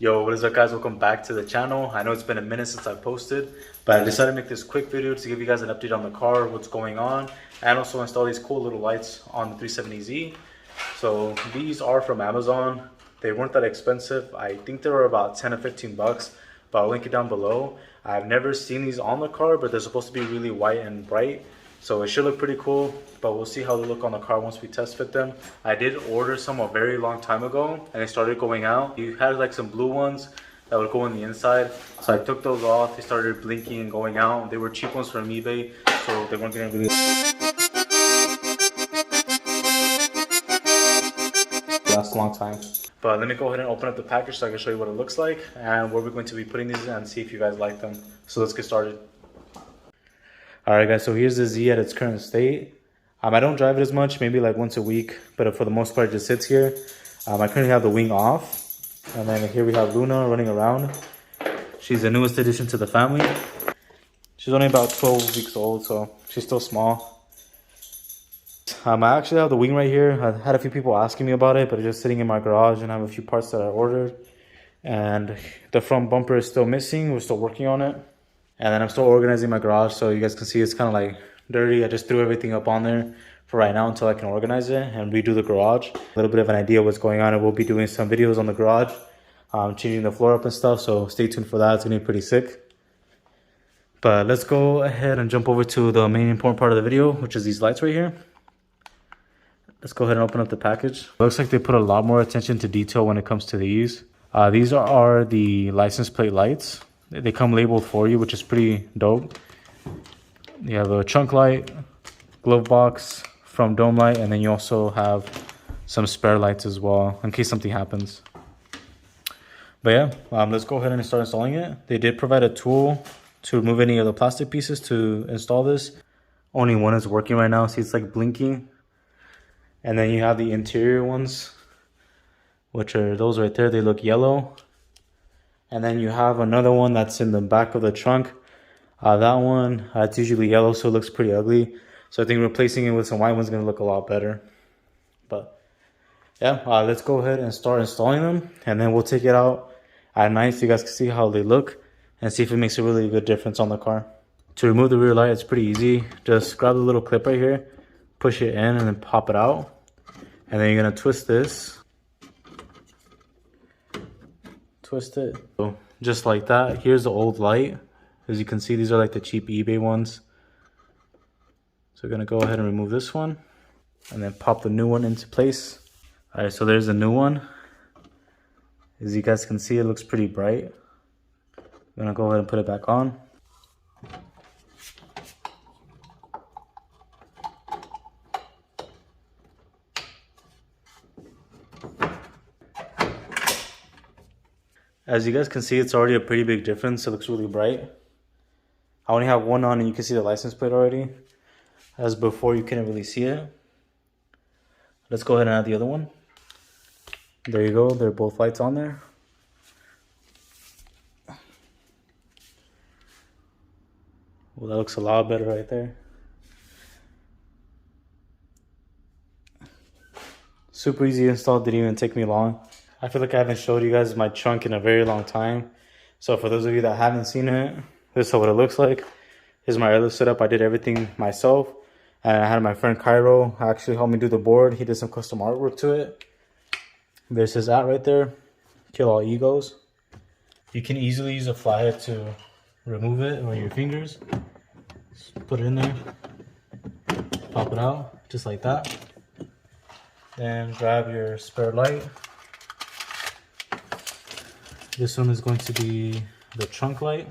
Yo, what is up guys? Welcome back to the channel. I know it's been a minute since I posted, but I decided to make this quick video to give you guys an update on the car, what's going on, and also install these cool little lights on the 370Z. So these are from Amazon. They weren't that expensive. I think they were about 10 to 15 bucks, but I'll link it down below. I've never seen these on the car, but they're supposed to be really white and bright. So it should look pretty cool, but we'll see how they look on the car once we test fit them. I did order some a very long time ago and they started going out. You had like some blue ones that would go on the inside. So I took those off, they started blinking and going out. They were cheap ones from eBay, so they weren't gonna really last a long time. But let me go ahead and open up the package so I can show you what it looks like and where we're going to be putting these in and see if you guys like them. So let's get started. Alright guys, so here's the Z at its current state. I don't drive it as much, maybe like once a week, but for the most part it just sits here. I currently have the wing off, and then here we have Luna running around. She's the newest addition to the family. She's only about 12 weeks old, so she's still small. I actually have the wing right here. I had a few people asking me about it, but it's just sitting in my garage and I have a few parts that I ordered. And the front bumper is still missing, we're still working on it. And then I'm still organizing my garage, so you guys can see it's kind of like dirty. I just threw everything up on there for right now until I can organize it and redo the garage. A little bit of an idea of what's going on, and we'll be doing some videos on the garage, changing the floor up and stuff, so stay tuned for that. It's gonna be pretty sick. But let's go ahead and jump over to the main important part of the video, which is these lights right here. Let's go ahead and open up the package. Looks like they put a lot more attention to detail when it comes to these. These are the license plate lights. They come labeled for you, which is pretty dope. You have a trunk light, glove box from Dome Light, and then you also have some spare lights as well in case something happens. But yeah, let's go ahead and start installing it. They did provide a tool to remove any of the plastic pieces to install this. Only one is working right now. See, it's like blinking. And then you have the interior ones, which are those right there. They look yellow. And then you have another one that's in the back of the trunk. That one, it's usually yellow, so it looks pretty ugly. So I think replacing it with some white one's gonna look a lot better. But yeah, let's go ahead and start installing them. And then we'll take it out at night so you guys can see how they look and see if it makes a really good difference on the car. To remove the rear light, it's pretty easy. Just grab the little clip right here, push it in and then pop it out. And then you're gonna twist this. Twist it. So just like that. Here's the old light. As you can see, these are like the cheap eBay ones. So we're gonna go ahead and remove this one and then pop the new one into place. All right, so there's the new one. As you guys can see, it looks pretty bright. I'm gonna go ahead and put it back on. As you guys can see, it's already a pretty big difference. It looks really bright. I only have one on and you can see the license plate already. As before, you couldn't really see it. Let's go ahead and add the other one. There you go, they're both lights on there. Well, that looks a lot better right there. Super easy to install, didn't even take me long. I feel like I haven't showed you guys my trunk in a very long time. So for those of you that haven't seen it, this is what it looks like. Here's my airlift setup. I did everything myself. And I had my friend Cairo actually help me do the board. He did some custom artwork to it. There's his at right there. Kill all egos. You can easily use a flathead to remove it or your fingers. Just put it in there. Pop it out just like that. Then grab your spare light. This one is going to be the trunk light.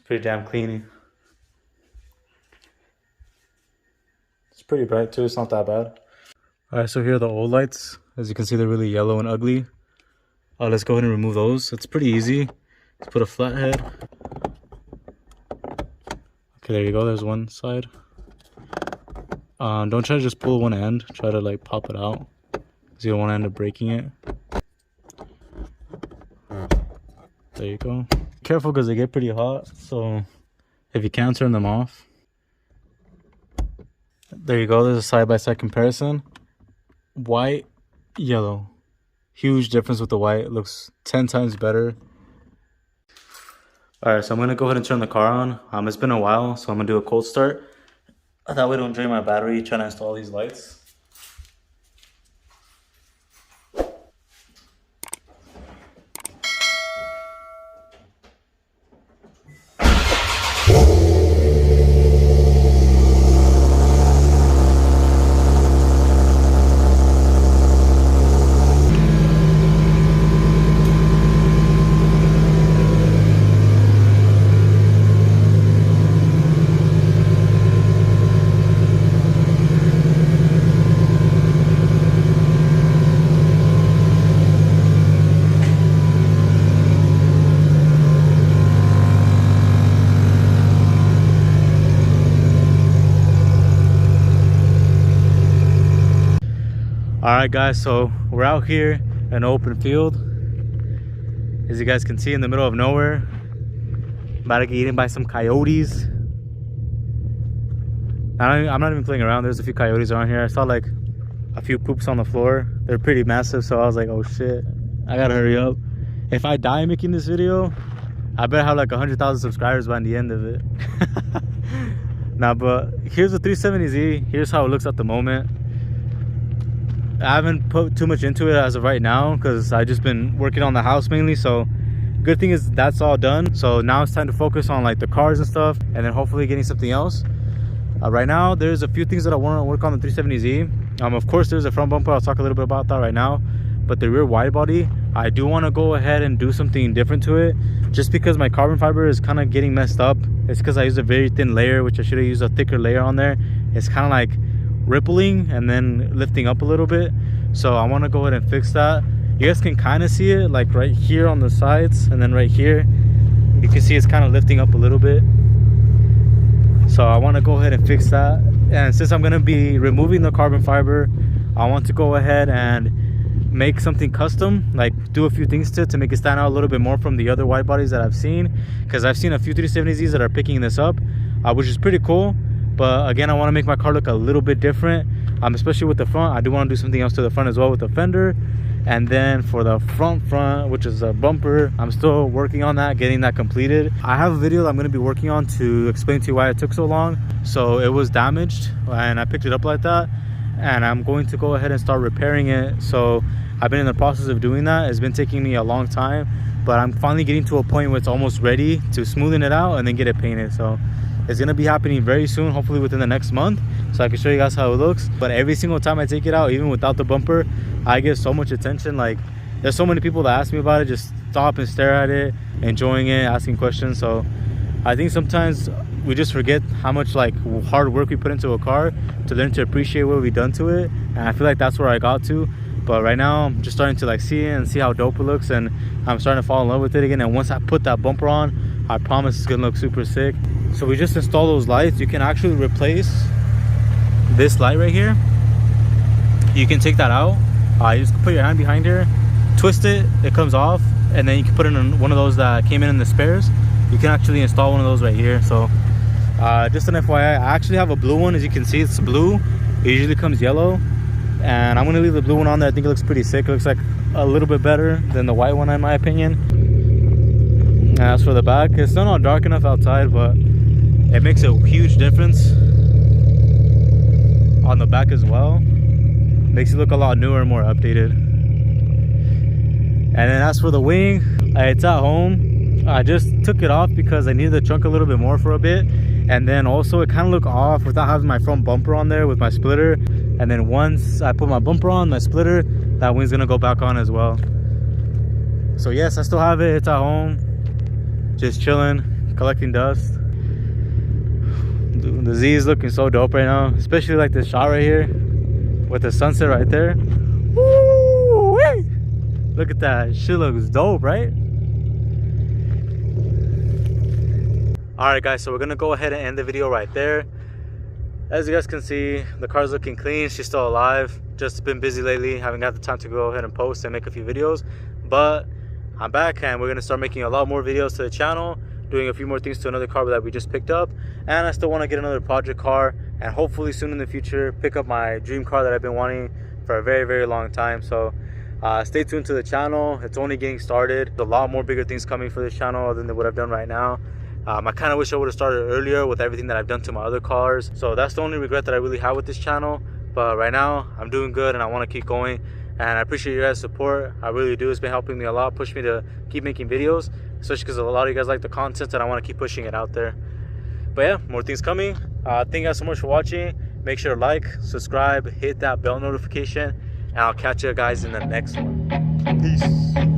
pretty damn clean. It's pretty bright too, it's not that bad. Alright, so here are the old lights. As you can see, they're really yellow and ugly. Let's go ahead and remove those. It's pretty easy. Let's put a flathead. Okay, there you go, there's one side. Don't try to just pull one end, try to like pop it out, because you don't want to end up breaking it. There you go. Careful because they get pretty hot, so if you can, turn them off. There you go, there's a side-by-side comparison. White, yellow. Huge difference with the white. It looks 10 times better. Alright, so I'm going to go ahead and turn the car on. It's been a while, so I'm going to do a cold start. That way I don't drain my battery trying to install these lights. Alright guys, so we're out here in an open field. As you guys can see, in the middle of nowhere. About to get eaten by some coyotes. I'm not even playing around, there's a few coyotes around here. I saw like a few poops on the floor. They're pretty massive, so I was like, oh shit, I gotta hurry up. If I die making this video, I better have like 100,000 subscribers by the end of it. Nah, but here's the 370Z. Here's how it looks at the moment. I haven't put too much into it as of right now because I've just been working on the house mainly. So good thing is that's all done. So now it's time to focus on like the cars and stuff, and then hopefully getting something else. Right now there's a few things that I want to work on the 370Z. Of course there's a front bumper. I'll talk a little bit about that right now. But the rear wide body, I do want to go ahead and do something different to it, just because my carbon fiber is kind of getting messed up. It's because I used a very thin layer, which I should have used a thicker layer on there. It's kind of like rippling and then lifting up a little bit, so I want to go ahead and fix that. You guys can kind of see it like right here on the sides, and then right here you can see it's kind of lifting up a little bit. So I want to go ahead and fix that. And since I'm going to be removing the carbon fiber, I want to go ahead and make something custom, like do a few things to it to make it stand out a little bit more from the other wide bodies that I've seen, because I've seen a few 370Zs that are picking this up, which is pretty cool. But again, I want to make my car look a little bit different, especially with the front. I do want to do something else to the front as well with the fender. And then for the front, which is a bumper, I'm still working on that, getting that completed. I have a video that I'm going to be working on to explain to you why it took so long. So it was damaged and I picked it up like that, and I'm going to go ahead and start repairing it. So I've been in the process of doing that. It's been taking me a long time, but I'm finally getting to a point where it's almost ready to smoothen it out and then get it painted. So it's gonna be happening very soon, hopefully within the next month, so I can show you guys how it looks. But every single time I take it out, even without the bumper, I get so much attention. Like, there's so many people that ask me about it, just stop and stare at it, enjoying it, asking questions. So I think sometimes we just forget how much like hard work we put into a car to learn to appreciate what we've done to it. And I feel like that's where I got to. But right now I'm just starting to like see it and see how dope it looks, and I'm starting to fall in love with it again. And once I put that bumper on, I promise it's gonna look super sick. So we just installed those lights. You can actually replace this light right here. You can take that out. You just put your hand behind here, twist it, it comes off, and then you can put it in one of those that came in the spares. You can actually install one of those right here. So just an FYI, I actually have a blue one. As you can see, it's blue. It usually comes yellow, and I'm gonna leave the blue one on there. I think it looks pretty sick. It looks like a little bit better than the white one in my opinion. And as for the back, it's still not dark enough outside, but it makes a huge difference on the back as well. Makes it look a lot newer and more updated. And then as for the wing, it's at home. I just took it off because I needed the trunk a little bit more for a bit. And then also it kind of looked off without having my front bumper on there with my splitter. And then once I put my bumper on, my splitter, that wing's gonna go back on as well. So yes, I still have it. It's at home, just chilling, collecting dust. The Z is looking so dope right now, especially like this shot right here with the sunset right there. Woo-wee! Look at that, shit looks dope, right? Alright guys, so we're gonna go ahead and end the video right there. As you guys can see, the car's looking clean, she's still alive. Just been busy lately, haven't got the time to go ahead and post and make a few videos, but I'm back and we're gonna start making a lot more videos to the channel, doing a few more things to another car that we just picked up. And I still want to get another project car, and hopefully soon in the future pick up my dream car that I've been wanting for a very long time. So stay tuned to the channel. It's only getting started. There's a lot more bigger things coming for this channel than what I've done right now. I kind of wish I would have started earlier with everything that I've done to my other cars. So that's the only regret that I really have with this channel. But right now I'm doing good and I want to keep going, and I appreciate you guys' support. I really do. It's been helping me a lot, push me to keep making videos, especially because a lot of you guys like the content and I want to keep pushing it out there. But yeah, more things coming. Thank you guys so much for watching. Make sure to like, subscribe, hit that bell notification, and I'll catch you guys in the next one. Peace.